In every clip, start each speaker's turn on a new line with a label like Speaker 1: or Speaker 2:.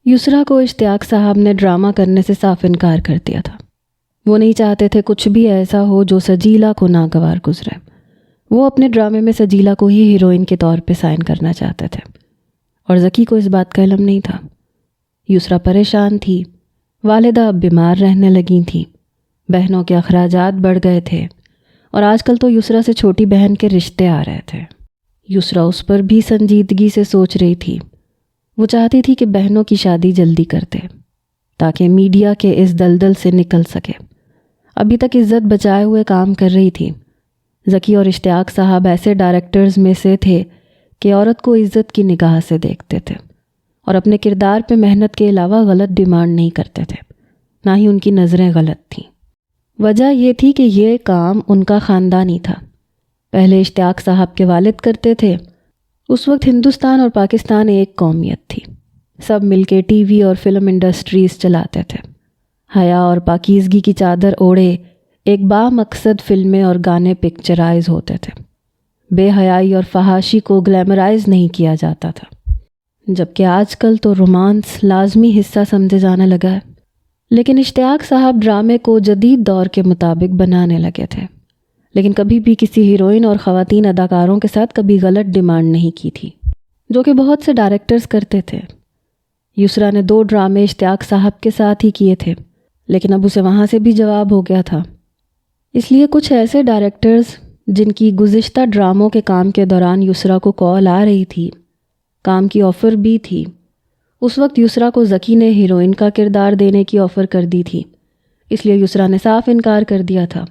Speaker 1: یسریٰ کو اشتیاق صاحب نے ڈرامہ کرنے سے صاف انکار کر دیا تھا۔ وہ نہیں چاہتے تھے کچھ بھی ایسا ہو جو سجیلا کو ناگوار گزرے۔ وہ اپنے ڈرامے میں سجیلا کو ہی ہیروئن کے طور پہ سائن کرنا چاہتے تھے، اور ذکی کو اس بات کا علم نہیں تھا۔ یسریٰ پریشان تھی، والدہ اب بیمار رہنے لگی تھیں، بہنوں کے اخراجات بڑھ گئے تھے، اور آج کل تو یسریٰ سے چھوٹی بہن کے رشتے آ رہے تھے۔ یسریٰ اس پر بھی سنجیدگی سے سوچ رہی تھی۔ وہ چاہتی تھی کہ بہنوں کی شادی جلدی کر دے تاکہ میڈیا کے اس دلدل سے نکل سکے۔ ابھی تک عزت بچائے ہوئے کام کر رہی تھی۔ ذکی اور اشتیاق صاحب ایسے ڈائریکٹرز میں سے تھے کہ عورت کو عزت کی نگاہ سے دیکھتے تھے اور اپنے کردار پہ محنت کے علاوہ غلط ڈیمانڈ نہیں کرتے تھے، نہ ہی ان کی نظریں غلط تھیں۔ وجہ یہ تھی کہ یہ کام ان کا خاندانی تھا۔ پہلے اشتیاق صاحب کے والد کرتے تھے۔ اس وقت ہندوستان اور پاکستان ایک قومیت تھی، سب مل کے ٹی وی اور فلم انڈسٹریز چلاتے تھے۔ حیا اور پاکیزگی کی چادر اوڑھے ایک بامقصد فلمیں اور گانے پکچرائز ہوتے تھے۔ بے حیائی اور فحاشی کو گلیمرائز نہیں کیا جاتا تھا، جبکہ آج کل تو رومانس لازمی حصہ سمجھے جانے لگا ہے۔ لیکن اشتیاق صاحب ڈرامے کو جدید دور کے مطابق بنانے لگے تھے، لیکن کبھی بھی کسی ہیروئن اور خواتین اداکاروں کے ساتھ کبھی غلط ڈیمانڈ نہیں کی تھی، جو کہ بہت سے ڈائریکٹرز کرتے تھے۔ یسریٰ نے 2 ڈرامے اشتیاق صاحب کے ساتھ ہی کیے تھے، لیکن اب اسے وہاں سے بھی جواب ہو گیا تھا۔ اس لیے کچھ ایسے ڈائریکٹرز جن کی گزشتہ ڈراموں کے کام کے دوران یسریٰ کو کال آ رہی تھی، کام کی آفر بھی تھی۔ اس وقت یسریٰ کو ذکی نے ہیروئن کا کردار دینے کی آفر کر دی تھی، اس لیے یسریٰ نے صاف انکار کر دیا تھا۔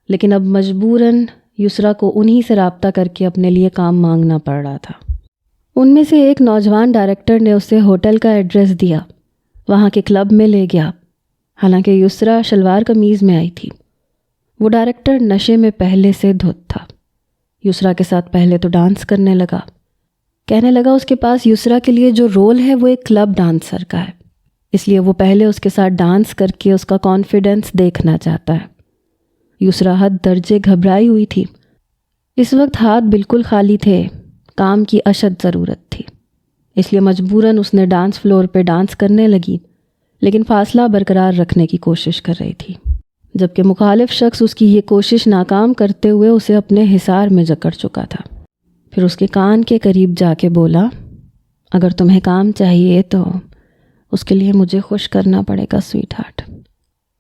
Speaker 1: لیکن اب مجبوراً یسریٰ کو انہی سے رابطہ کر کے اپنے لیے کام مانگنا پڑ رہا تھا۔ ان میں سے ایک نوجوان ڈائریکٹر نے اسے ہوٹل کا ایڈریس دیا، وہاں کے کلب میں لے گیا۔ حالانکہ یسریٰ شلوار قمیض میں آئی تھی۔ وہ ڈائریکٹر نشے میں پہلے سے دھت تھا۔ یسریٰ کے ساتھ پہلے تو ڈانس کرنے لگا، کہنے لگا اس کے پاس یسریٰ کے لیے جو رول ہے وہ ایک کلب ڈانسر کا ہے، اس لیے وہ پہلے اس کے ساتھ ڈانس کر کے اس کا کانفیڈنس دیکھنا چاہتا ہے۔ یسریٰ حد درجے گھبرائی ہوئی تھی۔ اس وقت ہاتھ بالکل خالی تھے، کام کی اشد ضرورت تھی، اس لیے مجبوراً اس نے ڈانس فلور پہ ڈانس کرنے لگی، لیکن فاصلہ برقرار رکھنے کی کوشش کر رہی تھی، جبکہ مخالف شخص اس کی یہ کوشش ناکام کرتے ہوئے اسے اپنے حصار میں جکڑ چکا تھا۔ پھر اس کے کان کے قریب جا کے بولا، اگر تمہیں کام چاہیے تو اس کے لیے مجھے خوش کرنا پڑے گا سویٹ ہارٹ۔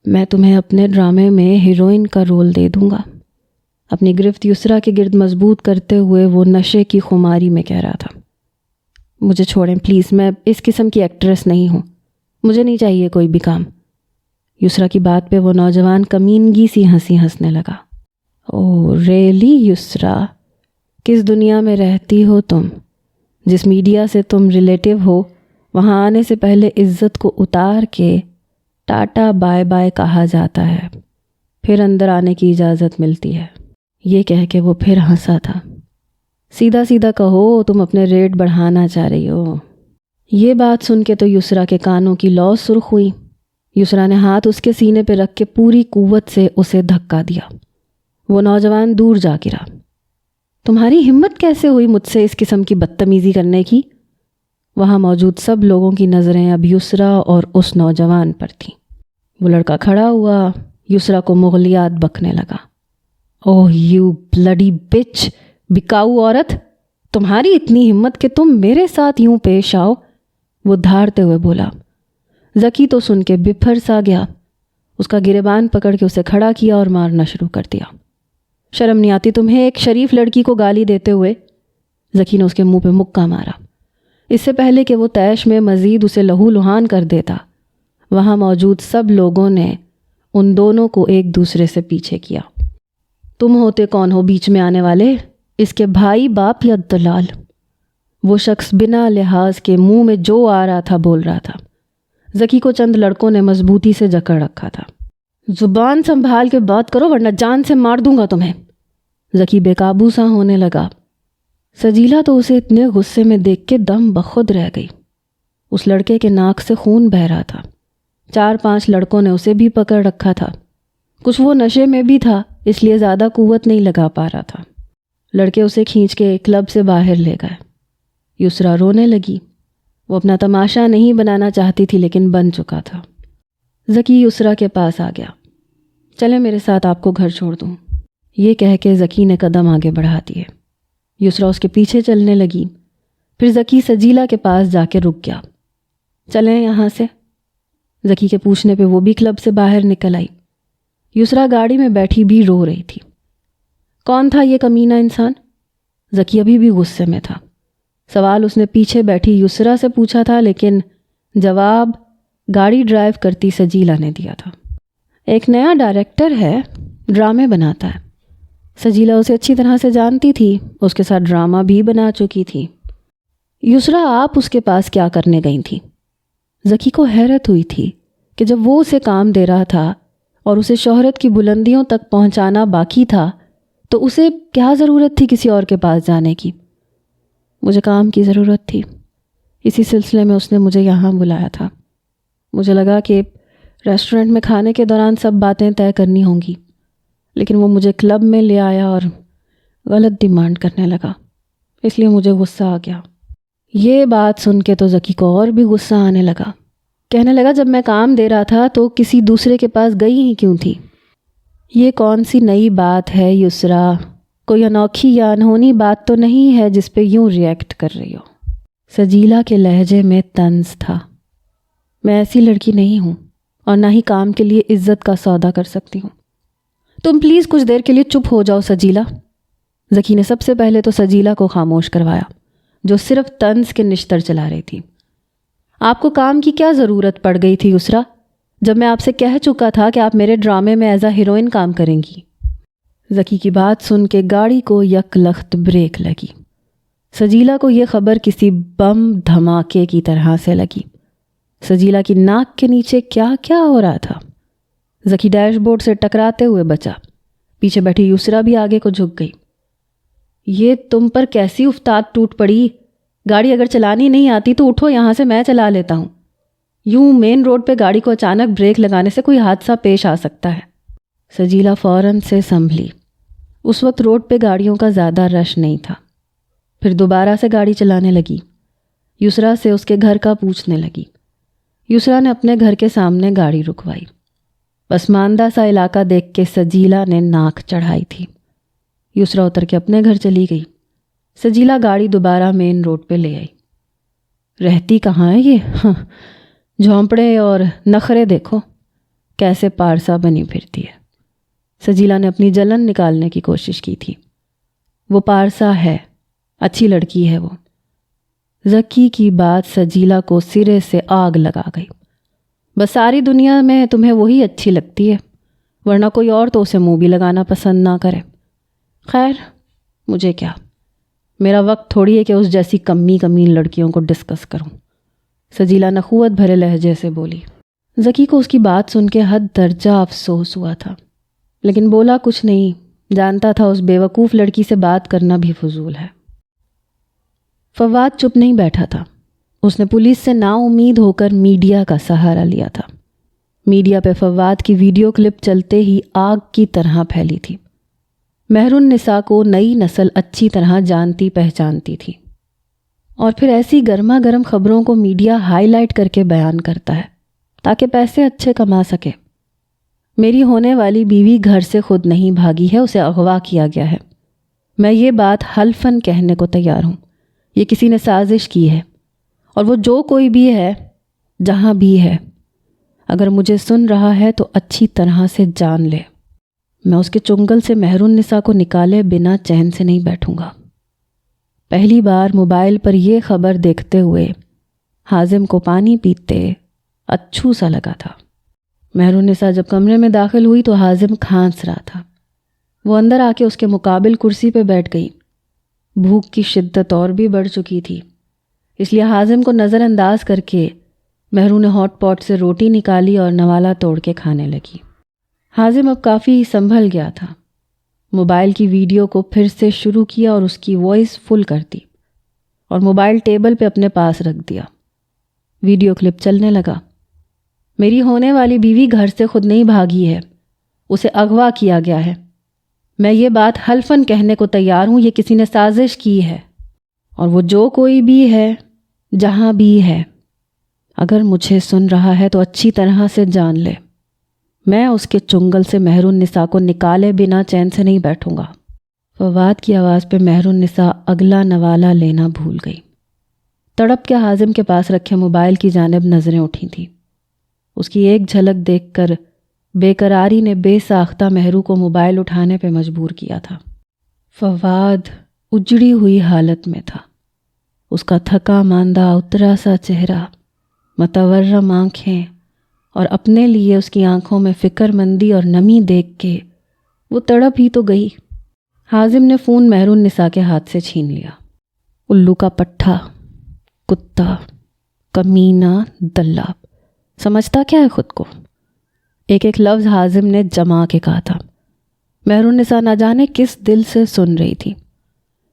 Speaker 1: میں تمہیں اپنے ڈرامے میں ہیروئن کا رول دے دوں گا۔ اپنی گرفت یسریٰ کے گرد مضبوط کرتے ہوئے وہ نشے کی خماری میں کہہ رہا تھا، مجھے چھوڑیں پلیز، میں اس قسم کی ایکٹریس نہیں ہوں، مجھے نہیں چاہیے کوئی بھی کام۔ یسریٰ کی بات پہ وہ نوجوان کمینگی سی ہنسی ہنسنے لگا۔ اوہ ریئلی یسریٰ، کس دنیا میں رہتی ہو تم؟ جس میڈیا سے تم ریلیٹیو ہو وہاں آنے سے پہلے عزت کو اتار کے ٹاٹا بائے بائے کہا جاتا ہے، پھر اندر آنے کی اجازت ملتی ہے۔ یہ کہہ کے وہ پھر ہنسا تھا۔ سیدھا سیدھا کہو تم اپنے ریٹ بڑھانا چاہ رہی ہو۔ یہ بات سن کے تو یسریٰ کے کانوں کی لو سرخ ہوئی۔ یسریٰ نے ہاتھ اس کے سینے پہ رکھ کے پوری قوت سے اسے دھکا دیا۔ وہ نوجوان دور جا گرا۔ تمہاری ہمت کیسے ہوئی مجھ سے اس قسم کی بدتمیزی کرنے کی؟ وہاں موجود سب لوگوں کی نظریں اب یسریٰ اور اس نوجوان پر تھیں۔ وہ لڑکا کھڑا ہوا، یسریٰ کو مغلیات بکنے لگا۔ اوہ یو بلڈی بچ، بکاؤ عورت، تمہاری اتنی ہمت کہ تم میرے ساتھ یوں پیش آؤ، وہ دھاڑتے ہوئے بولا۔ ذکی تو سن کے بپھر سا گیا۔ اس کا گریبان پکڑ کے اسے کھڑا کیا اور مارنا شروع کر دیا۔ شرم نہیں آتی تمہیں ایک شریف لڑکی کو گالی دیتے ہوئے؟ ذکی نے اس کے منہ پہ مکہ مارا۔ اس سے پہلے کہ وہ طیش میں مزید اسے لہو لہان کر دیتا، وہاں موجود سب لوگوں نے ان دونوں کو ایک دوسرے سے پیچھے کیا۔ تم ہوتے کون ہو بیچ میں آنے والے؟ اس کے بھائی، باپ یا دلال؟ وہ شخص بنا لحاظ کے منہ میں جو آ رہا تھا بول رہا تھا۔ ذکی کو چند لڑکوں نے مضبوطی سے جکڑ رکھا تھا۔ زبان سنبھال کے بات کرو ورنہ جان سے مار دوں گا تمہیں۔ ذکی بے قابو سا ہونے لگا۔ سجیلا تو اسے اتنے غصے میں دیکھ کے دم بخود رہ گئی۔ اس لڑکے کے ناک سے خون بہہ رہا تھا۔ 4-5 لڑکوں نے اسے بھی پکڑ رکھا تھا۔ کچھ وہ نشے میں بھی تھا، اس لیے زیادہ قوت نہیں لگا پا رہا تھا۔ لڑکے اسے کھینچ کے کلب سے باہر لے گئے۔ یسریٰ رونے لگی۔ وہ اپنا تماشا نہیں بنانا چاہتی تھی لیکن بن چکا تھا۔ ذکی یسریٰ کے پاس آ گیا۔ چلیں میرے ساتھ آپ کو گھر چھوڑ دوں، یہ کہہ کے ذکی نے قدم آگے بڑھا دیے۔ یسریٰ اس کے پیچھے چلنے لگی۔ پھر ذکی سجیلا کے پاس جا کے رک گیا۔ چلیں یہاں سے، ذکی کے پوچھنے پہ وہ بھی کلب سے باہر نکل آئی۔ یسریٰ گاڑی میں بیٹھی بھی رو رہی تھی۔ کون تھا یہ کمینہ انسان؟ ذکی ابھی بھی غصے میں تھا۔ سوال اس نے پیچھے بیٹھی یسریٰ سے پوچھا تھا لیکن جواب گاڑی ڈرائیو کرتی سجیلا نے دیا تھا۔ ایک نیا ڈائریکٹر ہے، ڈرامے بناتا ہے۔ سجیلا اسے اچھی طرح سے جانتی تھی، اس کے ساتھ ڈرامہ بھی بنا چکی تھی۔ یسریٰ آپ اس کے پاس کیا کرنے گئی تھی؟ ذکی کو حیرت ہوئی تھی کہ جب وہ اسے کام دے رہا تھا اور اسے شہرت کی بلندیوں تک پہنچانا باقی تھا تو اسے کیا ضرورت تھی کسی اور کے پاس جانے کی؟ مجھے کام کی ضرورت تھی، اسی سلسلے میں اس نے مجھے یہاں بلایا تھا۔ مجھے لگا کہ ریسٹورنٹ میں کھانے کے دوران سب باتیں طے کرنی ہوں گی، لیکن وہ مجھے کلب میں لے آیا اور غلط ڈیمانڈ کرنے لگا، اس لیے مجھے غصہ آ گیا۔ یہ بات سن کے تو ذکی کو اور بھی غصہ آنے لگا۔ کہنے لگا جب میں کام دے رہا تھا تو کسی دوسرے کے پاس گئی ہی کیوں تھی؟ یہ کون سی نئی بات ہے یسریٰ؟ کوئی انوکھی یا انہونی بات تو نہیں ہے جس پہ یوں ریئیکٹ کر رہی ہو؟ سجیلا کے لہجے میں طنز تھا۔ میں ایسی لڑکی نہیں ہوں اور نہ ہی کام کے لیے عزت کا سودا کر سکتی ہوں۔ تم پلیز کچھ دیر کے لیے چپ ہو جاؤ سجیلا۔ ذکی نے سب سے پہلے تو سجیلا کو خاموش کروایا جو صرف طنز کے نشتر چلا رہی تھی۔ آپ کو کام کی کیا ضرورت پڑ گئی تھی یسریٰ، جب میں آپ سے کہہ چکا تھا کہ آپ میرے ڈرامے میں ایز اے ہیروئن کام کریں گی؟ ذکی کی بات سن کے گاڑی کو یک لخت بریک لگی۔ سجیلا کو یہ خبر کسی بم دھماکے کی طرح سے لگی۔ سجیلا کی ناک کے نیچے کیا کیا ہو رہا تھا؟ ذکی ڈیش بورڈ سے ٹکراتے ہوئے بچا۔ پیچھے بیٹھی یسریٰ بھی آگے کو جھک گئی۔ یہ تم پر کیسی افتاد ٹوٹ پڑی؟ گاڑی اگر چلانی نہیں آتی تو اٹھو یہاں سے، میں چلا لیتا ہوں۔ یوں مین روڈ پہ گاڑی کو اچانک بریک لگانے سے کوئی حادثہ پیش آ سکتا ہے۔ سجیلا فوراً سے سنبھلی۔ اس وقت روڈ پہ گاڑیوں کا زیادہ رش نہیں تھا۔ پھر دوبارہ سے گاڑی چلانے لگی۔ یسریٰ سے اس کے گھر کا پوچھنے لگی۔ یسریٰ نے اپنے گھر کے سامنے گاڑی رکوائی۔ پسماندہ سا علاقہ دیکھ کے سجیلا نے ناک چڑھائی تھی۔ یسریٰ اتر کے اپنے گھر چلی گئی۔ سجیلا گاڑی دوبارہ مین روڈ پہ لے آئی۔ رہتی کہاں ہے یہ؟ جھونپڑے اور نخرے دیکھو، کیسے پارسا بنی پھرتی ہے۔ سجیلا نے اپنی جلن نکالنے کی کوشش کی تھی۔ وہ پارسا ہے، اچھی لڑکی ہے وہ۔ ذکی کی بات سجیلا کو سرے سے آگ لگا گئی۔ بس ساری دنیا میں تمہیں وہی اچھی لگتی ہے، ورنہ کوئی اور تو اسے منہ بھی لگانا پسند نہ کرے۔ خیر مجھے کیا، میرا وقت تھوڑی ہے کہ اس جیسی کمین لڑکیوں کو ڈسکس کروں، سجیلا نخوت بھرے لہجے سے بولی۔ ذکی کو اس کی بات سن کے حد درجہ افسوس ہوا تھا، لیکن بولا کچھ نہیں، جانتا تھا اس بیوقوف لڑکی سے بات کرنا بھی فضول ہے۔ فواد چپ نہیں بیٹھا تھا۔ اس نے پولیس سے نا امید ہو کر میڈیا کا سہارا لیا تھا۔ میڈیا پہ فواد کی ویڈیو کلپ چلتے ہی آگ کی طرح پھیلی تھی۔ مہر النساء کو نئی نسل اچھی طرح جانتی پہچانتی تھی، اور پھر ایسی گرما گرم خبروں کو میڈیا ہائی لائٹ کر کے بیان کرتا ہے تاکہ پیسے اچھے کما سکے۔ میری ہونے والی بیوی گھر سے خود نہیں بھاگی ہے، اسے اغوا کیا گیا ہے۔ میں یہ بات حلفاً کہنے کو تیار ہوں، یہ کسی نے سازش کی ہے، اور وہ جو کوئی بھی ہے، جہاں بھی ہے، اگر مجھے سن رہا ہے تو اچھی طرح سے جان لے، میں اس کے چنگل سے مہر النساء کو نکالے بنا چین سے نہیں بیٹھوں گا۔ پہلی بار موبائل پر یہ خبر دیکھتے ہوئے حازم کو پانی پیتے اچھو سا لگا تھا۔ مہر النساء جب کمرے میں داخل ہوئی تو حازم کھانس رہا تھا۔ وہ اندر آ کے اس کے مقابل کرسی پہ بیٹھ گئی۔ بھوک کی شدت اور بھی بڑھ چکی تھی، اس لیے حازم کو نظر انداز کر کے مہرو نے ہاٹ پاٹ سے روٹی نکالی اور نوالا توڑ کے کھانے لگی۔ حازم اب کافی سنبھل گیا تھا۔ موبائل کی ویڈیو کو پھر سے شروع کیا اور اس کی وائس فل کر دی اور موبائل ٹیبل پہ اپنے پاس رکھ دیا۔ ویڈیو کلپ چلنے لگا۔ میری ہونے والی بیوی گھر سے خود نہیں بھاگی ہے، اسے اغوا کیا گیا ہے۔ میں یہ بات حلفاً کہنے کو تیار ہوں، یہ کسی نے سازش کی ہے، اور وہ جو کوئی بھی ہے، جہاں بھی ہے، اگر مجھے سن رہا ہے تو اچھی طرح سے جان لے، میں اس کے چنگل سے مہر النساء کو نکالے بنا چین سے نہیں بیٹھوں گا۔ فواد کی آواز پہ مہر النساء اگلا نوالہ لینا بھول گئی۔ تڑپ کے حازم کے پاس رکھے موبائل کی جانب نظریں اٹھی تھیں۔ اس کی ایک جھلک دیکھ کر بے قراری نے بے ساختہ مہرو کو موبائل اٹھانے پہ مجبور کیا تھا۔ فواد اجڑی ہوئی حالت میں تھا۔ اس کا تھکا ماندہ اترا سا چہرہ، متورم آنکھیں اور اپنے لیے اس کی آنکھوں میں فکر مندی اور نمی دیکھ کے وہ تڑپ ہی تو گئی۔ حازم نے فون مہر النساء کے ہاتھ سے چھین لیا۔ الو کا پٹھا، کتا، کمینہ، دلہ، سمجھتا کیا ہے خود کو؟ ایک ایک لفظ حازم نے جما کے کہا تھا۔ مہر النساء نہ جانے کس دل سے سن رہی تھی۔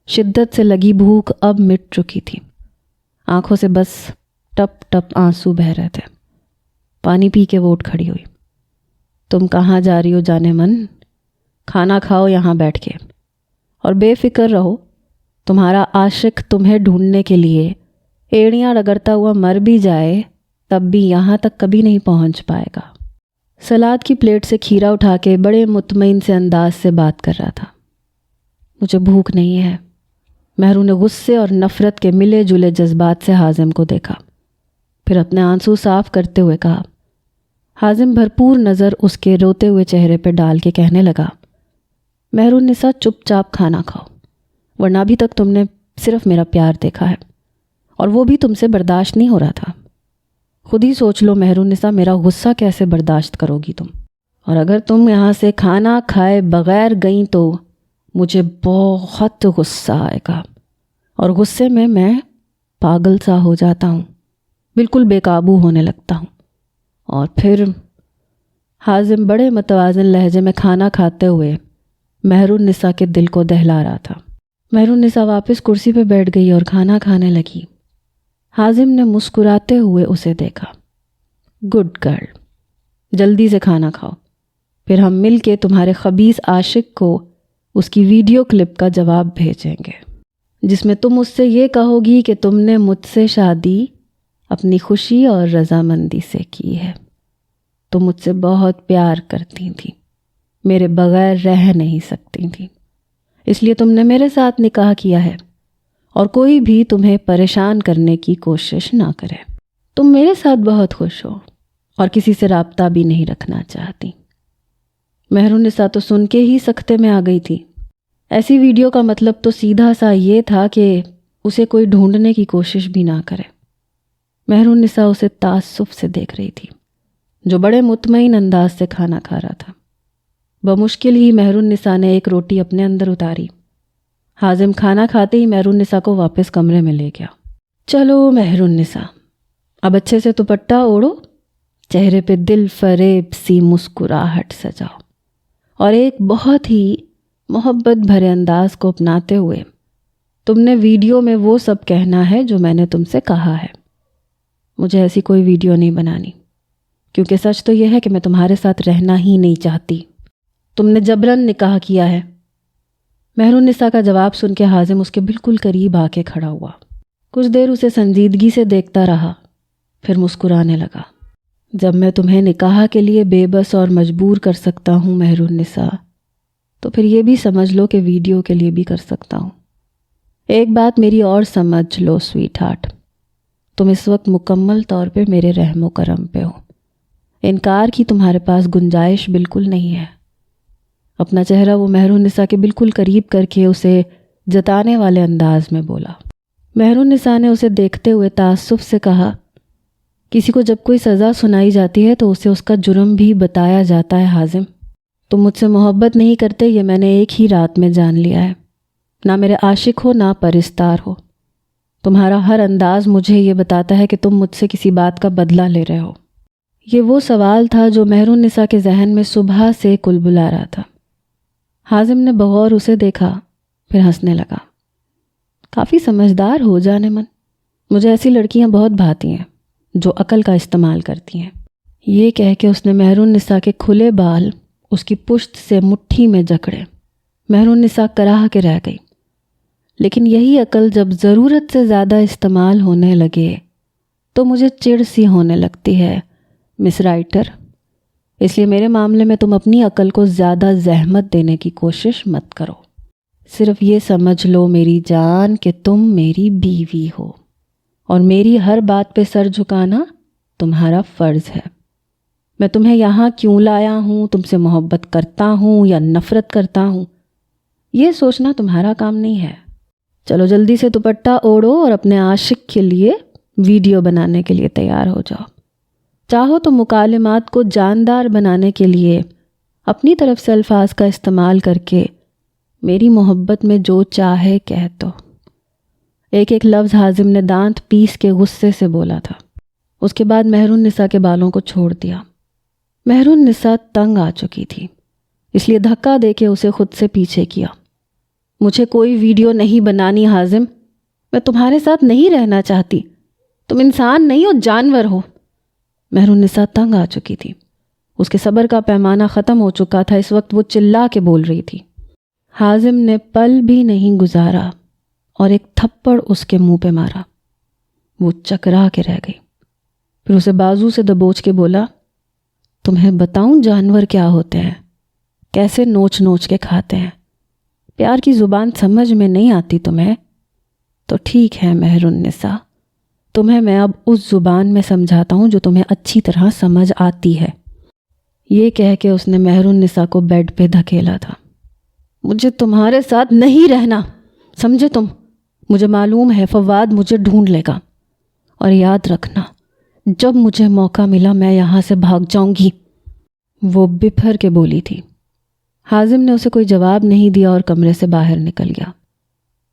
Speaker 1: شدت سے لگی بھوک اب مٹ چکی تھی۔ آنکھوں سے بس ٹپ ٹپ آنسو بہہ رہے تھے۔ پانی پی کے وہ اٹھ کھڑی ہوئی۔ تم کہاں جا رہی ہو جانے من؟ کھانا کھاؤ یہاں بیٹھ کے اور بے فکر رہو، تمہارا عاشق تمہیں ڈھونڈنے کے لیے ایڑیاں رگڑتا ہوا مر بھی جائے تب بھی یہاں تک کبھی نہیں پہنچ پائے گا۔ سلاد کی پلیٹ سے کھیرا اٹھا کے بڑے مطمئن سے انداز سے بات کر رہا تھا۔ مجھے بھوک نہیں ہے۔ مہرو نے غصے اور نفرت کے ملے جلے جذبات سے حازم کو دیکھا، پھر اپنے آنسو صاف کرتے ہوئے کہا۔ حازم بھرپور نظر اس کے روتے ہوئے چہرے پہ ڈال کے کہنے لگا، مہر النساء چپ چاپ کھانا کھاؤ، ورنہ ابھی تک تم نے صرف میرا پیار دیکھا ہے اور وہ بھی تم سے برداشت نہیں ہو رہا تھا۔ خود ہی سوچ لو مہر النساء، میرا غصہ کیسے برداشت کرو گی تم؟ اور اگر تم یہاں سے کھانا کھائے بغیر گئیں تو مجھے بہت غصہ آئے گا، اور غصے میں پاگل سا ہو جاتا ہوں، بالکل بے قابو ہونے لگتا ہوں، اور پھر… حازم بڑے متوازن لہجے میں کھانا کھاتے ہوئے مہر النساء کے دل کو دہلا رہا تھا۔ مہر النساء واپس کرسی پہ بیٹھ گئی اور کھانا کھانے لگی۔ حازم نے مسکراتے ہوئے اسے دیکھا۔ گڈ گرل، جلدی سے کھانا کھاؤ، پھر ہم مل کے تمہارے خبیث عاشق کو اس کی ویڈیو کلپ کا جواب بھیجیں گے، جس میں تم اس سے یہ کہو گی کہ تم نے مجھ سے شادی اپنی خوشی اور رضامندی سے کی ہے۔ تم مجھ سے بہت پیار کرتی تھی، میرے بغیر رہ نہیں سکتی تھی، اس لیے تم نے میرے ساتھ نکاح کیا ہے، اور کوئی بھی تمہیں پریشان کرنے کی کوشش نہ کرے۔ تم میرے ساتھ بہت خوش ہو اور کسی سے رابطہ بھی نہیں رکھنا چاہتی۔ مہر النساء تو سن کے ہی سکتے میں آ گئی تھی۔ ایسی ویڈیو کا مطلب تو سیدھا سا یہ تھا کہ اسے کوئی ڈھونڈنے کی کوشش بھی نہ کرے۔ مہر النساء اسے تعصب سے دیکھ رہی تھی، جو بڑے مطمئن انداز سے کھانا کھا رہا تھا۔ بمشکل ہی مہر النساء نے ایک روٹی اپنے اندر اتاری۔ حازم کھانا کھاتے ہی مہر النساء کو واپس کمرے میں لے گیا۔ چلو مہر النساء، اب اچھے سے دوپٹہ اوڑھو، چہرے پہ دل فریب سی مسکراہٹ سجاؤ، اور ایک بہت ہی محبت بھرے انداز کو اپناتے ہوئے تم نے ویڈیو میں وہ سب کہنا ہے جو میں نے تم سے کہا ہے۔ مجھے ایسی کوئی ویڈیو نہیں بنانی، کیونکہ سچ تو یہ ہے کہ میں تمہارے ساتھ رہنا ہی نہیں چاہتی۔ تم نے جبراً نکاح کیا ہے۔ مہر النساء کا جواب سن کے حازم اس کے بالکل قریب آ کے کھڑا ہوا۔ کچھ دیر اسے سنجیدگی سے دیکھتا رہا، پھر مسکرانے لگا۔ جب میں تمہیں نکاح کے لیے بے بس اور مجبور کر سکتا ہوں مہر النساء، تو پھر یہ بھی سمجھ لو کہ ویڈیو کے لیے بھی کر سکتا ہوں۔ ایک بات میری اور سمجھ لو سویٹ ہارٹ، تم اس وقت مکمل طور پہ میرے رحم و کرم پہ ہو۔ انکار کی تمہارے پاس گنجائش بالکل نہیں ہے۔ اپنا چہرہ وہ مہر النساء کے بالکل قریب کر کے اسے جتانے والے انداز میں بولا۔ مہر النساء نے اسے دیکھتے ہوئے تعصب سے کہا، کسی کو جب کوئی سزا سنائی جاتی ہے تو اسے اس کا جرم بھی بتایا جاتا ہے حازم۔ تم مجھ سے محبت نہیں کرتے، یہ میں نے ایک ہی رات میں جان لیا ہے۔ نہ میرے عاشق ہو نہ پرستار ہو۔ تمہارا ہر انداز مجھے یہ بتاتا ہے کہ تم مجھ سے کسی بات کا بدلہ لے رہے ہو۔ یہ وہ سوال تھا جو مہر النساء کے ذہن میں صبح سے کل بلا رہا تھا۔ حازم نے بغور اسے دیکھا، پھر ہنسنے لگا۔ کافی سمجھدار ہو جانے من، مجھے ایسی لڑکیاں بہت بھاتی ہیں جو عقل کا استعمال کرتی ہیں۔ یہ کہہ کے اس نے مہر النساء کے کھلے بال اس کی پشت سے مٹھی میں جکڑے۔ مہر النساء کراہ کے رہ گئی، لیکن یہی عقل جب ضرورت سے زیادہ استعمال ہونے لگے تو مجھے چڑ سی ہونے لگتی ہے مس رائٹر۔ اس لیے میرے معاملے میں تم اپنی عقل کو زیادہ زحمت دینے کی کوشش مت کرو۔ صرف یہ سمجھ لو میری جان کہ تم میری بیوی ہو، اور میری ہر بات پہ سر جھکانا تمہارا فرض ہے۔ میں تمہیں یہاں کیوں لایا ہوں، تم سے محبت کرتا ہوں یا نفرت کرتا ہوں، یہ سوچنا تمہارا کام نہیں ہے۔ چلو جلدی سے دوپٹہ اوڑھو اور اپنے عاشق کے لیے ویڈیو بنانے کے لیے تیار ہو جاؤ۔ چاہو تو مکالمات کو جاندار بنانے کے لیے اپنی طرف سے الفاظ کا استعمال کر کے میری محبت میں جو چاہے کہہ دو۔ ایک ایک لفظ حازم نے دانت پیس کے غصے سے بولا تھا۔ اس کے بعد مہر النساء کے بالوں کو چھوڑ دیا۔ مہر النساء تنگ آ چکی تھی، اس لیے دھکا دے کے اسے خود سے پیچھے کیا۔ مجھے کوئی ویڈیو نہیں بنانی حازم، میں تمہارے ساتھ نہیں رہنا چاہتی، تم انسان نہیں ہو، جانور ہو۔ مہر النساء تنگ آ چکی تھی، اس کے صبر کا پیمانہ ختم ہو چکا تھا۔ اس وقت وہ چلا کے بول رہی تھی۔ حازم نے پل بھی نہیں گزارا اور ایک تھپڑ اس کے منہ پہ مارا۔ وہ چکرا کے رہ گئی، پھر اسے بازو سے دبوچ کے بولا، تمہیں بتاؤں جانور کیا ہوتے ہیں، کیسے نوچ نوچ کے کھاتے ہیں؟ پیار کی زبان سمجھ میں نہیں آتی تمہیں؟ تو ٹھیک ہے مہر النساء، تمہیں میں اب اس زبان میں سمجھاتا ہوں جو تمہیں اچھی طرح سمجھ آتی ہے۔ یہ کہہ کے اس نے مہر النساء کو بیڈ پہ دھکیلا تھا۔ مجھے تمہارے ساتھ نہیں رہنا، سمجھے تم؟ مجھے معلوم ہے فواد مجھے ڈھونڈ لے گا، اور یاد رکھنا جب مجھے موقع ملا میں یہاں سے بھاگ جاؤں گی۔ وہ بپھر کے بولی تھی۔ حازم نے اسے کوئی جواب نہیں دیا اور کمرے سے باہر نکل گیا۔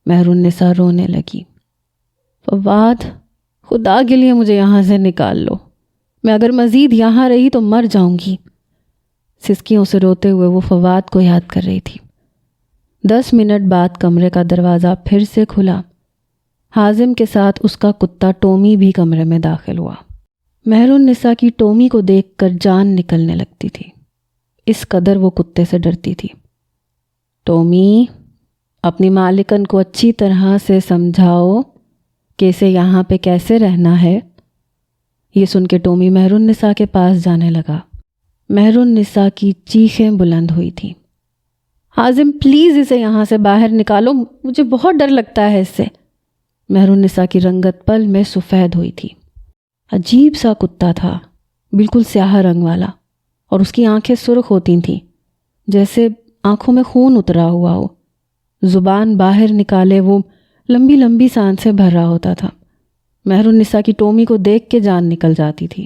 Speaker 1: مہر النساء رونے لگی۔ فواد، خدا کے لیے مجھے یہاں سے نکال لو، میں اگر مزید یہاں رہی تو مر جاؤں گی۔ سسکیوں سے روتے ہوئے وہ فواد کو یاد کر رہی تھی۔ 10 منٹ بعد کمرے کا دروازہ پھر سے کھلا۔ حازم کے ساتھ اس کا کتا ٹومی بھی کمرے میں داخل ہوا۔ مہر النساء کی ٹومی کو دیکھ کر جان نکلنے لگتی تھی، اس قدر وہ کتے سے ڈرتی تھی۔ ٹومی، اپنی مالکن کو اچھی طرح سے سمجھاؤ کہ اسے یہاں پہ کیسے رہنا ہے۔ یہ سن کے ٹومی مہر النساء کے پاس جانے لگا۔ مہر النساء کی چیخیں بلند ہوئی تھیں۔ حازم پلیز اسے یہاں سے باہر نکالو، مجھے بہت ڈر لگتا ہے اس سے۔ مہر النساء کی رنگت پل میں سفید ہوئی تھی۔ عجیب سا کتا تھا، بالکل سیاہ رنگ والا، اور اس کی آنکھیں سرخ ہوتی تھیں جیسے آنکھوں میں خون اترا ہوا ہو۔ زبان باہر نکالے وہ لمبی لمبی سانسیں بھر رہا ہوتا تھا۔ مہر النساء کی ٹومی کو دیکھ کے جان نکل جاتی تھی،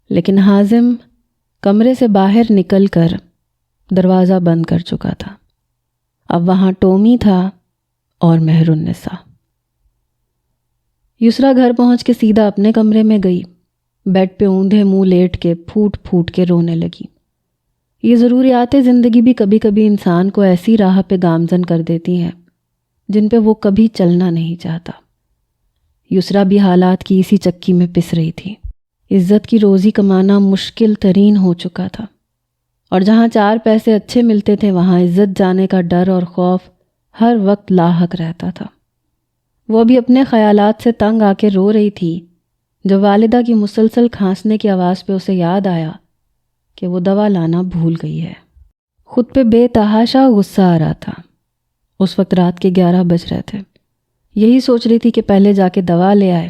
Speaker 1: لیکن حازم کمرے سے باہر نکل کر دروازہ بند کر چکا تھا۔ اب وہاں ٹومی تھا اور مہر النساء۔ یسریٰ گھر پہنچ کے سیدھا اپنے کمرے میں گئی۔ بیڈ پہ اوندھے منہ لیٹ کے پھوٹ پھوٹ کے رونے لگی۔ یہ ضروریات زندگی بھی کبھی کبھی انسان کو ایسی راہ پہ گامزن کر دیتی ہیں جن پہ وہ کبھی چلنا نہیں چاہتا۔ یسریٰ بھی حالات کی اسی چکی میں پس رہی تھی۔ عزت کی روزی کمانا مشکل ترین ہو چکا تھا، اور جہاں 4 پیسے اچھے ملتے تھے وہاں عزت جانے کا ڈر اور خوف ہر وقت لاحق رہتا تھا۔ وہ ابھی اپنے خیالات سے تنگ آ کے رو رہی تھی جب والدہ کی مسلسل کھانسنے کی آواز پہ اسے یاد آیا کہ وہ دوا لانا بھول گئی ہے۔ خود پہ بے تحاشا غصہ آ رہا تھا۔ اس وقت رات کے 11 بج رہے تھے۔ یہی سوچ رہی تھی کہ پہلے جا کے دوا لے آئے،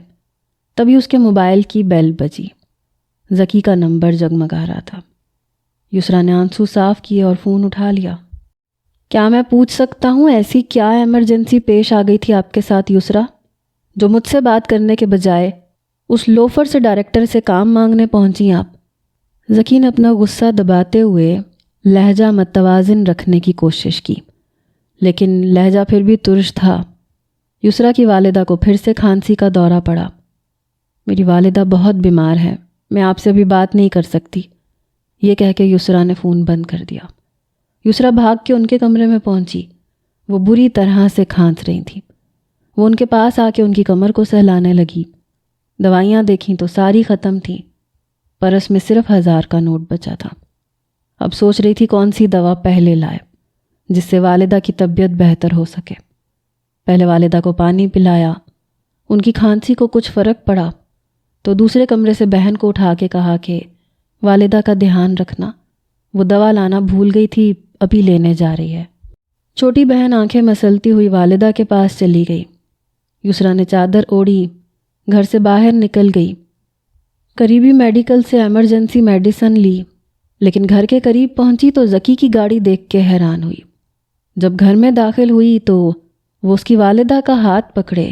Speaker 1: تبھی اس کے موبائل کی بیل بجی۔ ذکی کا نمبر جگمگا رہا تھا۔ یسریٰ نے آنسو صاف کیے اور فون اٹھا لیا۔ کیا میں پوچھ سکتا ہوں ایسی کیا ایمرجنسی پیش آ گئی تھی آپ کے ساتھ یسریٰ، جو مجھ سے بات کرنے کے بجائے اس لوفر سے ڈائریکٹر سے کام مانگنے پہنچی آپ؟ ذکی نے اپنا غصہ دباتے ہوئے لہجہ متوازن رکھنے کی کوشش کی، لیکن لہجہ پھر بھی ترش تھا۔ یسریٰ کی والدہ کو پھر سے کھانسی کا دورہ پڑا۔ میری والدہ بہت بیمار ہے، میں آپ سے ابھی بات نہیں کر سکتی، یہ کہہ کے یسریٰ نے فون بند کر دیا۔ یسریٰ بھاگ کے ان کے کمرے میں پہنچی۔ وہ بری طرح سے کھانس رہی تھیں۔ وہ ان کے پاس آ کے ان کی کمر کو سہلانے لگی۔ دوائیاں دیکھیں تو ساری ختم تھیں، پرس میں صرف 1000 کا نوٹ بچا تھا۔ اب سوچ رہی تھی کون سی دوا پہلے لائے جس سے والدہ کی طبیعت بہتر ہو سکے۔ پہلے والدہ کو پانی پلایا، ان کی کھانسی کو کچھ فرق پڑا تو دوسرے کمرے سے بہن کو اٹھا کے کہا کہ والدہ کا دھیان رکھنا، وہ دوا لانا بھول گئی تھی، ابھی لینے جا رہی ہے۔ چھوٹی بہن آنکھیں مسلتی ہوئی والدہ کے پاس چلی گئی۔ یسریٰ نے چادر اوڑھی، گھر سے باہر نکل گئی، قریبی میڈیکل سے ایمرجنسی میڈیسن لی، لیکن گھر کے قریب پہنچی تو ذکی کی گاڑی دیکھ کے حیران ہوئی۔ جب گھر میں داخل ہوئی تو وہ اس کی والدہ کا ہاتھ پکڑے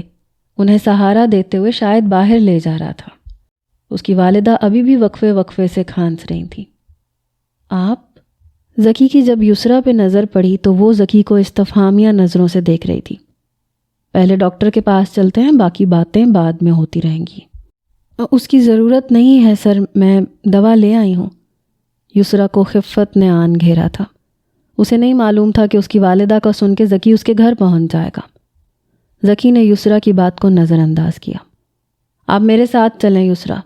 Speaker 1: انہیں سہارا دیتے ہوئے شاید باہر لے جا رہا تھا۔ اس کی والدہ ابھی بھی وقفے وقفے سے کھانس رہی تھیں۔ آپ؟ ذکی کی جب یسریٰ پہ نظر پڑی تو وہ ذکی کو استفہامیہ نظروں سے دیکھ رہی تھی۔ پہلے ڈاکٹر کے پاس چلتے ہیں، باقی باتیں بعد میں ہوتی رہیں گی۔ اس کی ضرورت نہیں ہے سر، میں دوا لے آئی ہوں۔ یسریٰ کو خفت نے آن گھیرا تھا۔ اسے نہیں معلوم تھا کہ اس کی والدہ کا سن کے ذکی اس کے گھر پہنچ جائے گا۔ ذکی نے یسریٰ کی بات کو نظر انداز کیا۔ آپ میرے ساتھ چلیں یسریٰ۔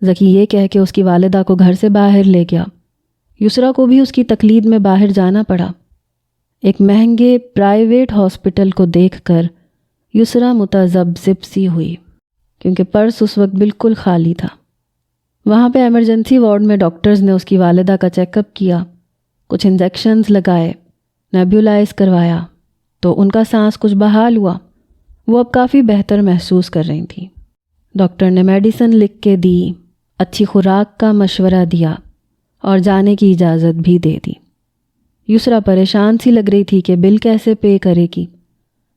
Speaker 1: ذکی یہ کہہ کے اس کی والدہ کو گھر سے باہر لے گیا۔ یسریٰ کو بھی اس کی تقلید میں باہر جانا پڑا۔ ایک مہنگے پرائیویٹ ہاسپٹل کو دیکھ کر یسریٰ متذبذب سی ہوئی، کیونکہ پرس اس وقت بالکل خالی تھا۔ وہاں پہ ایمرجنسی وارڈ میں ڈاکٹرز نے اس کی والدہ کا چیک اپ کیا، کچھ انجیکشنز لگائے، نیبیولائز کروایا تو ان کا سانس کچھ بحال ہوا۔ وہ اب کافی بہتر محسوس کر رہی تھیں۔ ڈاکٹر نے میڈیسن لکھ کے دی، اچھی خوراک کا مشورہ دیا اور جانے کی اجازت بھی دے دی۔ یسریٰ پریشان سی لگ رہی تھی کہ بل کیسے پے کرے گی،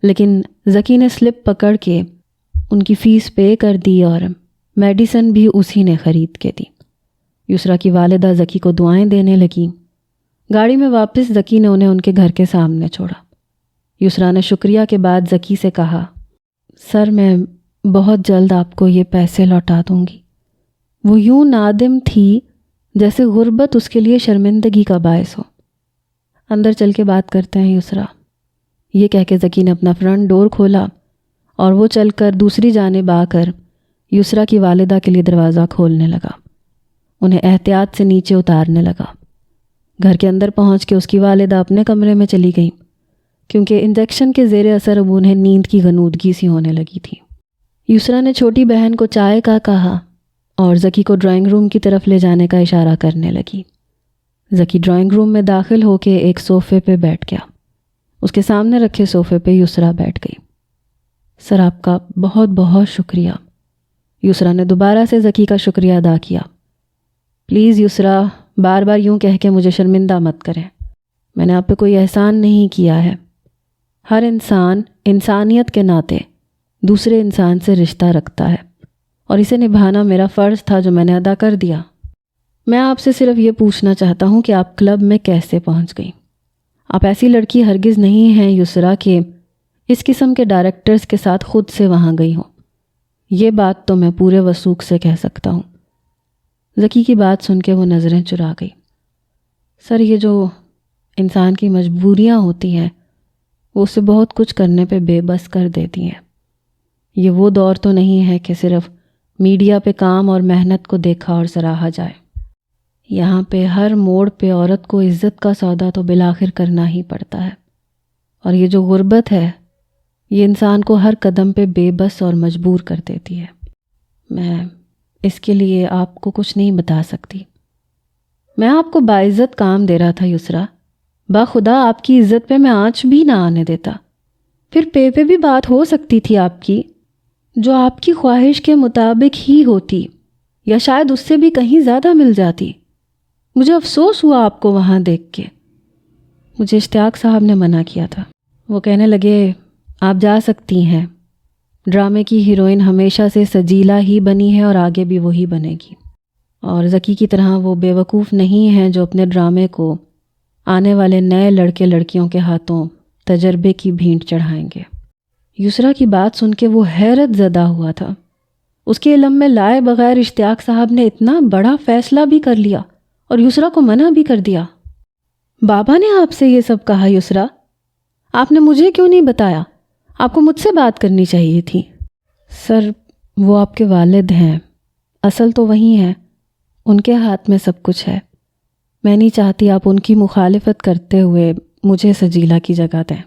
Speaker 1: لیکن ذکی نے سلپ پکڑ کے ان کی فیس پے کر دی اور میڈیسن بھی اسی نے خرید کے دی۔ یسریٰ کی والدہ ذکی کو دعائیں دینے لگیں۔ گاڑی میں واپس ذکی نے انہیں ان کے گھر کے سامنے چھوڑا۔ یسریٰ نے شکریہ کے بعد ذکی سے کہا، سر میں بہت جلد آپ کو یہ پیسے لوٹا دوں گی۔ وہ یوں نادم تھی جیسے غربت اس کے لیے شرمندگی کا باعث ہو۔ اندر چل کے بات کرتے ہیں یسریٰ، یہ کہہ کے ذکی نے اپنا فرنٹ ڈور کھولا اور وہ چل کر دوسری جانب آ کر یسریٰ کی والدہ کے لیے دروازہ کھولنے لگا، انہیں احتیاط سے نیچے اتارنے لگا۔ گھر کے اندر پہنچ کے اس کی والدہ اپنے کمرے میں چلی گئیں، کیونکہ انجیکشن کے زیر اثر اب انہیں نیند کی غنودگی سی ہونے لگی تھی۔ یسریٰ نے چھوٹی بہن کو چائے کا کہا اور ذکی کو ڈرائنگ روم کی طرف لے جانے کا اشارہ کرنے لگی۔ ذکی ڈرائنگ روم میں داخل ہو کے ایک صوفے پہ بیٹھ گیا۔ اس کے سامنے رکھے صوفے پہ یسریٰ بیٹھ گئی۔ سر آپ کا بہت بہت شکریہ۔ یسریٰ نے دوبارہ سے ذکی کا شکریہ ادا کیا۔ پلیز یسریٰ، بار بار یوں کہہ کے مجھے شرمندہ مت کریں، میں نے آپ پہ کوئی احسان نہیں کیا ہے۔ ہر انسان انسانیت کے ناطے دوسرے انسان سے رشتہ رکھتا ہے اور اسے نبھانا میرا فرض تھا جو میں نے ادا کر دیا۔ میں آپ سے صرف یہ پوچھنا چاہتا ہوں کہ آپ کلب میں کیسے پہنچ گئیں؟ آپ ایسی لڑکی ہرگز نہیں ہیں یسریٰ کہ اس قسم کے ڈائریکٹرز کے ساتھ خود سے وہاں گئی ہوں۔ یہ بات تو میں پورے وثوق سے کہہ سکتا ہوں۔ ذکی کی بات سن کے وہ نظریں چرا گئی۔ سر یہ جو انسان کی مجبوریاں ہوتی ہیں وہ اسے بہت کچھ کرنے پہ بے بس کر دیتی ہیں۔ یہ وہ دور تو نہیں ہے کہ صرف میڈیا پہ کام اور محنت کو دیکھا اور سراہا جائے۔ یہاں پہ ہر موڑ پہ عورت کو عزت کا سودا تو بالآخر کرنا ہی پڑتا ہے، اور یہ جو غربت ہے یہ انسان کو ہر قدم پہ بے بس اور مجبور کر دیتی ہے۔ میں اس کے لیے آپ کو کچھ نہیں بتا سکتی۔ میں آپ کو باعزت کام دے رہا تھا یسریٰ، باخدا آپ کی عزت پہ میں آنچ بھی نہ آنے دیتا۔ پھر پہ بھی بات ہو سکتی تھی آپ کی، جو آپ کی خواہش کے مطابق ہی ہوتی، یا شاید اس سے بھی کہیں زیادہ مل جاتی۔ مجھے افسوس ہوا آپ کو وہاں دیکھ کے۔ مجھے اشتیاق صاحب نے منع کیا تھا۔ وہ کہنے لگے آپ جا سکتی ہیں، ڈرامے کی ہیروئن ہمیشہ سے سجیلا ہی بنی ہے اور آگے بھی وہی بنے گی، اور ذکی کی طرح وہ بے وقوف نہیں ہیں جو اپنے ڈرامے کو آنے والے نئے لڑکے لڑکیوں کے ہاتھوں تجربے کی بھینٹ چڑھائیں گے۔ یسریٰ کی بات سن کے وہ حیرت زدہ ہوا تھا۔ اس کے علم میں لائے بغیر اشتیاق صاحب نے اتنا بڑا فیصلہ بھی کر لیا اور یسریٰ کو منع بھی کر دیا۔ بابا نے آپ سے یہ سب کہا یسریٰ؟ آپ نے مجھے کیوں نہیں بتایا؟ آپ کو مجھ سے بات کرنی چاہیے تھی۔ سر وہ آپ کے والد ہیں، اصل تو وہی ہیں، ان کے ہاتھ میں سب کچھ ہے۔ میں نہیں چاہتی آپ ان کی مخالفت کرتے ہوئے مجھے سجیلا کی جگہ دیں۔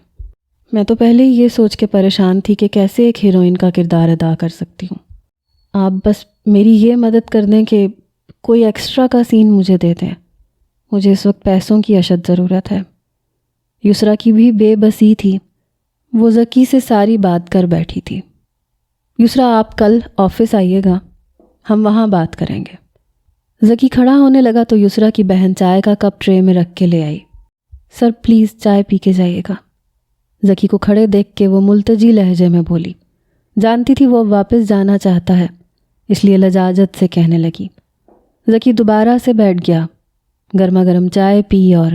Speaker 1: میں تو پہلے ہی یہ سوچ کے پریشان تھی کہ کیسے ایک ہیروئن کا کردار ادا کر سکتی ہوں. آپ بس میری یہ مدد کر دیں کہ کوئی ایکسٹرا کا سین مجھے دے دیں. مجھے اس وقت پیسوں کی اشد ضرورت ہے. یسریٰ کی بھی بے بسی تھی. وہ ذکی سے ساری بات کر بیٹھی تھی. یسریٰ آپ کل آفس آئیے گا، ہم وہاں بات کریں گے. ذکی کھڑا ہونے لگا تو یسریٰ کی بہن چائے کا کپ ٹرے میں رکھ کے لے آئی. سر پلیز چائے پی کے جائیے گا. ذکی کو کھڑے دیکھ کے وہ ملتجی لہجے میں بولی. جانتی تھی وہ اب واپس جانا چاہتا ہے، اس لیے لجاجت سے کہنے لگی. ذکی دوبارہ سے بیٹھ گیا، گرما گرم چائے پی اور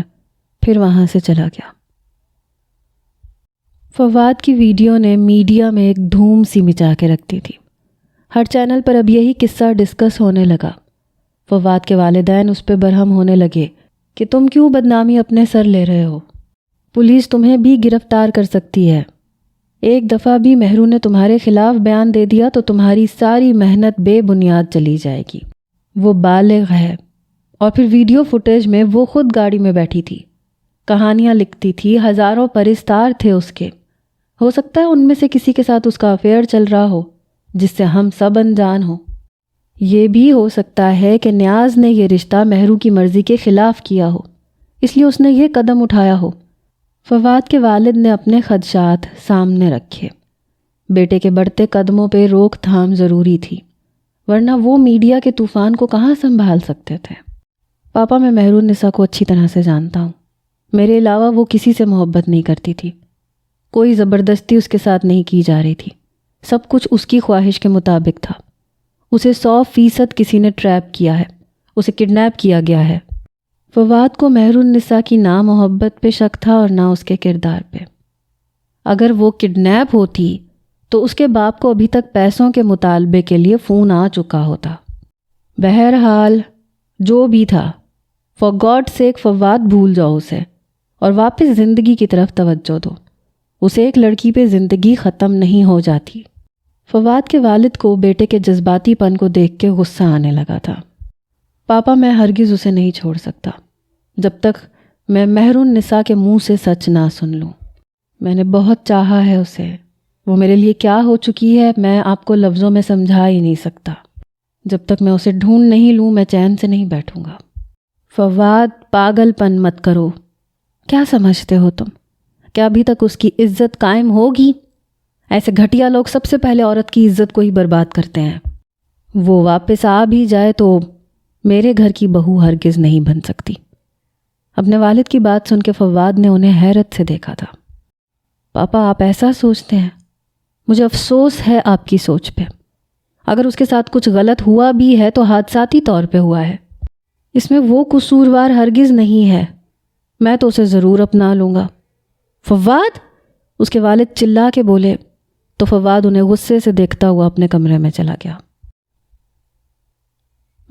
Speaker 1: پھر وہاں سے چلا گیا. فواد کی ویڈیو نے میڈیا میں ایک دھوم سی مچا کے رکھ دی تھی. ہر چینل پر اب یہی قصہ ڈسکس ہونے لگا. فواد کے والدین اس پہ برہم ہونے لگے کہ تم کیوں بدنامی اپنے سر لے رہے ہو؟ پولیس تمہیں بھی گرفتار کر سکتی ہے. ایک دفعہ بھی مہرو نے تمہارے خلاف بیان دے دیا تو تمہاری ساری محنت بے بنیاد چلی جائے گی. وہ بالغ ہے. اور پھر ویڈیو فوٹیج میں وہ خود گاڑی میں بیٹھی تھی، کہانیاں لکھتی تھی، ہزاروں پرستار تھے اس کے. ہو سکتا ہے ان میں سے کسی کے ساتھ اس کا افیئر چل رہا ہو جس سے ہم سب انجان ہوں. یہ بھی ہو سکتا ہے کہ نیاز نے یہ رشتہ مہرو کی مرضی کے خلاف کیا ہو، اس لیے اس نے یہ قدم اٹھایا ہو. فواد کے والد نے اپنے خدشات سامنے رکھے. بیٹے کے بڑھتے قدموں پہ روک تھام ضروری تھی، ورنہ وہ میڈیا کے طوفان کو کہاں سنبھال سکتے تھے. پاپا میں مہرو النساء کو اچھی طرح سے جانتا ہوں. میرے علاوہ وہ کسی سے محبت نہیں کرتی تھی. کوئی زبردستی اس کے ساتھ نہیں کی جا رہی تھی. سب کچھ اس کی خواہش کے مطابق تھا. اسے 100% کسی نے ٹریپ کیا ہے، اسے کڈنیپ کیا گیا ہے. فواد کو مہر النساء کی نہ محبت پہ شک تھا اور نہ اس کے کردار پہ. اگر وہ کڈنیپ ہوتی تو اس کے باپ کو ابھی تک پیسوں کے مطالبے کے لیے فون آ چکا ہوتا. بہرحال جو بھی تھا، فار گاڈ سیک فواد بھول جاؤ اسے اور واپس زندگی کی طرف توجہ دو. اسے ایک لڑکی پہ زندگی ختم نہیں ہو جاتی. فواد کے والد کو بیٹے کے جذباتی پن کو دیکھ کے غصہ آنے لگا تھا. پاپا میں ہرگز اسے نہیں چھوڑ سکتا جب تک میں مہر النساء کے منہ سے سچ نہ سن لوں. میں نے بہت چاہا ہے اسے. وہ میرے لیے کیا ہو چکی ہے میں آپ کو لفظوں میں سمجھا ہی نہیں سکتا. جب تک میں اسے ڈھونڈ نہیں لوں میں چین سے نہیں بیٹھوں گا. فواد پاگل پن مت کرو. کیا سمجھتے ہو تم؟ کیا ابھی تک اس کی عزت قائم ہوگی؟ ایسے گھٹیا لوگ سب سے پہلے عورت کی عزت کو ہی برباد کرتے ہیں. وہ واپس آ بھی جائے تو میرے گھر کی بہو ہرگز نہیں بن سکتی. اپنے والد کی بات سن کے فواد نے انہیں حیرت سے دیکھا تھا. پاپا آپ ایسا سوچتے ہیں؟ مجھے افسوس ہے آپ کی سوچ پہ. اگر اس کے ساتھ کچھ غلط ہوا بھی ہے تو حادثاتی طور پہ ہوا ہے. اس میں وہ قصوروار ہرگز نہیں ہے. میں تو اسے ضرور اپنا لوں گا. فواد! اس کے والد چلا کے بولے تو فواد انہیں غصے سے دیکھتا ہوا اپنے کمرے میں چلا گیا.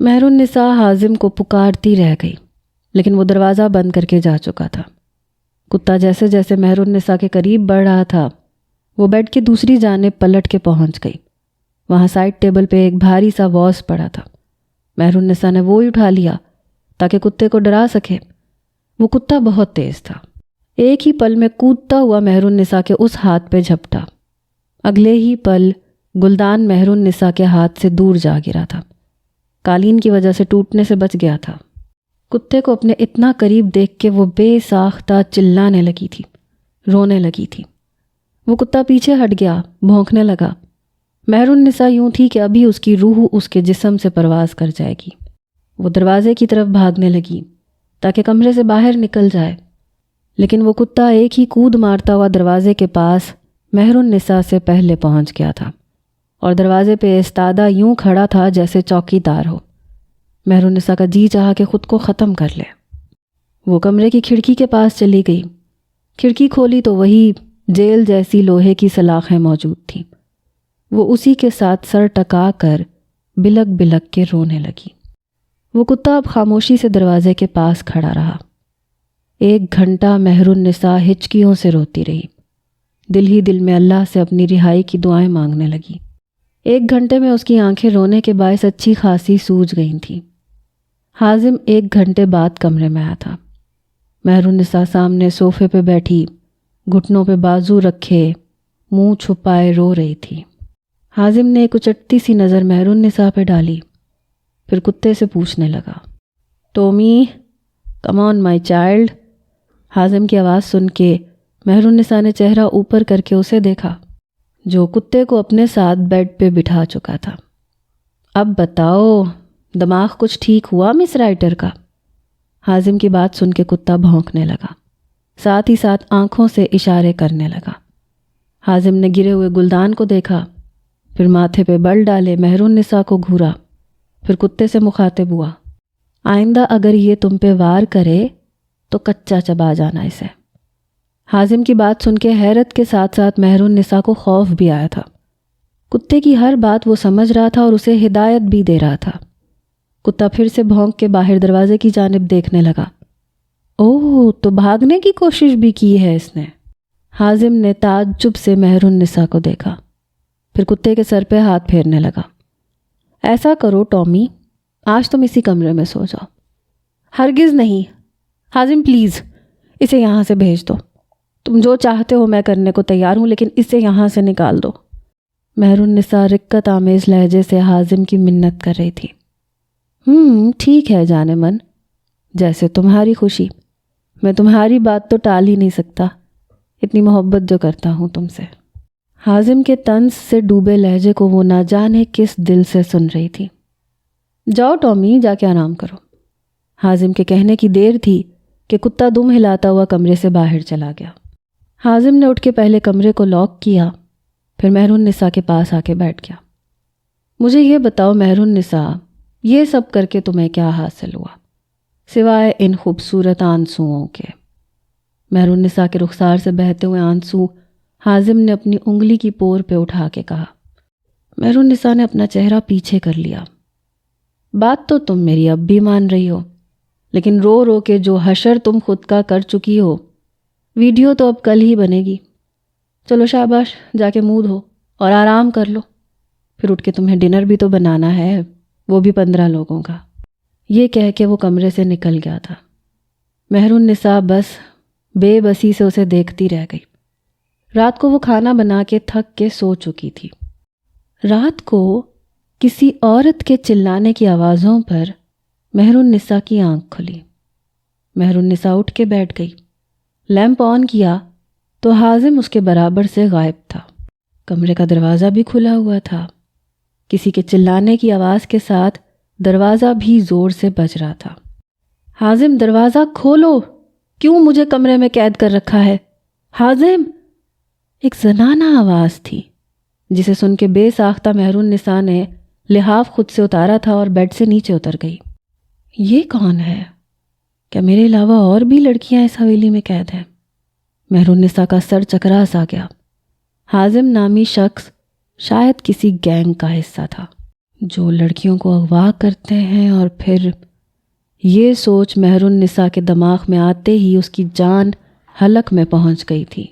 Speaker 1: مہر النساء حازم کو پکارتی رہ گئی لیکن وہ دروازہ بند کر کے جا چکا تھا. کتا جیسے جیسے مہر النساء کے قریب بڑھ رہا تھا وہ بیڈ کی دوسری جانب پلٹ کے پہنچ گئی. وہاں سائڈ ٹیبل پہ ایک بھاری سا واز پڑا تھا. مہر النساء نے وہ اٹھا لیا تاکہ کتے کو ڈرا سکے. وہ کتا بہت تیز تھا. ایک ہی پل میں کودتا ہوا مہر النساء کے اس ہاتھ پہ جھپٹا. اگلے ہی پل گلدان مہر النساء کے ہاتھ سے دور جا گرا تھا. قالین کی وجہ سے ٹوٹنے سے بچ گیا تھا. کتے کو اپنے اتنا قریب دیکھ کے وہ بے ساختہ چلانے لگی تھی، رونے لگی تھی. وہ کتا پیچھے ہٹ گیا، بھونکنے لگا. مہر النساء یوں تھی کہ ابھی اس کی روح اس کے جسم سے پرواز کر جائے گی. وہ دروازے کی طرف بھاگنے لگی تاکہ کمرے سے باہر نکل جائے، لیکن وہ کتا ایک ہی کود مارتا ہوا دروازے کے پاس مہر النساء سے پہلے پہنچ گیا تھا اور دروازے پہ ایستادہ یوں کھڑا تھا جیسے چوکی دار ہو. مہر النساء کا جی چاہا کہ خود کو ختم کر لے. وہ کمرے کی کھڑکی کے پاس چلی گئی. کھڑکی کھولی تو وہی جیل جیسی لوہے کی سلاخیں موجود تھیں. وہ اسی کے ساتھ سر ٹکا کر بلک بلک کے رونے لگی. وہ کتا اب خاموشی سے دروازے کے پاس کھڑا رہا. 1 گھنٹہ مہر النساء ہچکیوں سے روتی رہی. دل ہی دل میں اللہ سے اپنی رہائی کی دعائیں مانگنے لگی. 1 گھنٹے میں اس کی آنکھیں رونے کے باعث اچھی خاصی سوج گئی تھیں. حازم 1 گھنٹے بعد کمرے میں آیا تھا. مہر النساء سامنے صوفے پہ بیٹھی گھٹنوں پہ بازو رکھے منہ چھپائے رو رہی تھی۔ حازم نے ایک اچٹتی سی نظر مہرالنساء پہ ڈالی، پھر کتے سے پوچھنے لگا، to me come on my child. حازم کی آواز سن کے مہرالنساء نے چہرہ اوپر کر کے اسے دیکھا جو کتے کو اپنے ساتھ بیڈ پہ بٹھا چکا تھا۔ اب بتاؤ، دماغ کچھ ٹھیک ہوا مس رائٹر کا؟ حازم کی بات سن کے کتا بھونکنے لگا، ساتھ ہی ساتھ آنکھوں سے اشارے کرنے لگا۔ حازم نے گرے ہوئے گلدان کو دیکھا، پھر ماتھے پہ بل ڈالے مہرالنساء کو گھورا، پھر کتے سے مخاطب ہوا، آئندہ اگر یہ تم پہ وار کرے تو کچا چبا جانا اسے۔ حازم کی بات سن کے حیرت کے ساتھ ساتھ مہرالنساء کو خوف بھی آیا تھا۔ کتے کی ہر بات وہ سمجھ رہا تھا اور اسے ہدایت بھی دے رہا تھا۔ کتا پھر سے بھونک کے باہر دروازے کی جانب دیکھنے لگا۔ اوہ، تو بھاگنے کی کوشش بھی کی ہے اس نے؟ حازم نے تعجب سے مہرالنساء کو دیکھا، پھر کتے کے سر پہ ہاتھ پھیرنے لگا۔ ایسا کرو ٹامی، آج تم اسی کمرے میں سو جاؤ۔ ہرگز نہیں حازم، پلیز اسے یہاں سے بھیج دو۔ تم جو چاہتے ہو میں کرنے کو تیار ہوں، لیکن اسے یہاں سے نکال دو۔ مہرالنساء رقت آمیز لہجے سے حازم کی منت کر رہی تھی۔ ٹھیک ہے جانے من، جیسے تمہاری خوشی، میں تمہاری بات تو ٹال ہی نہیں سکتا، اتنی محبت جو کرتا ہوں تم سے۔ حازم کے طنز سے ڈوبے لہجے کو وہ نہ جانے کس دل سے سن رہی تھی۔ جاؤ ٹامی، جا کے آرام کرو۔ حازم کے کہنے کی دیر تھی کہ کتا دم ہلاتا ہوا کمرے سے باہر چلا گیا۔ حازم نے اٹھ کے پہلے کمرے کو لاک کیا، پھر مہرالنساء کے پاس آ کے بیٹھ گیا۔ مجھے یہ بتاؤ مہرالنساء، یہ سب کر کے تمہیں کیا حاصل ہوا سوائے ان خوبصورت آنسوؤں کے؟ مہرالنساء کے رخسار سے بہتے ہوئے آنسو حازم نے اپنی انگلی کی پور پہ اٹھا کے کہا۔ مہرالنساء نے اپنا چہرہ پیچھے کر لیا۔ بات تو تم میری اب بھی مان رہی ہو، لیکن رو رو کے جو حشر تم خود کا کر چکی ہو، ویڈیو تو اب کل ہی بنے گی۔ چلو شاباش، جا کے منہ دھو اور آرام کر لو، پھر اٹھ کے تمہیں ڈنر بھی تو بنانا ہے، وہ بھی 15 لوگوں کا۔ یہ کہہ کے وہ کمرے سے نکل گیا تھا۔ مہرالنساء بس بے بسی سے اسے دیکھتی رہ گئی۔ رات کو وہ کھانا بنا کے تھک کے سو چکی تھی۔ رات کو کسی عورت کے چلانے کی آوازوں پر مہرالنساء کی آنکھ کھلی۔ مہرالنساء اٹھ کے بیٹھ گئی۔ لیمپ آن کیا تو حازم اس کے برابر سے غائب تھا۔ کمرے کا دروازہ بھی کھلا ہوا تھا۔ کسی کے چلانے کی آواز کے ساتھ دروازہ بھی زور سے بج رہا تھا۔ حازم، دروازہ کھولو، کیوں مجھے کمرے میں قید کر رکھا ہے؟ حازم! ایک زنانہ آواز تھی جسے سن کے بے ساختہ مہرالنساء نے لحاف خود سے اتارا تھا اور بیڈ سے نیچے اتر گئی۔ یہ کون ہے؟ کیا میرے علاوہ اور بھی لڑکیاں اس حویلی میں قید ہیں؟ مہرالنساء کا سر چکرا سا گیا۔ حازم نامی شخص شاید کسی گینگ کا حصہ تھا جو لڑکیوں کو اغوا کرتے ہیں، اور پھر یہ سوچ مہرالنساء کے دماغ میں آتے ہی اس کی جان حلق میں پہنچ گئی تھی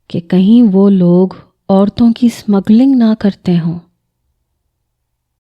Speaker 1: کہ کہیں وہ لوگ عورتوں کی اسمگلنگ نہ کرتے ہوں۔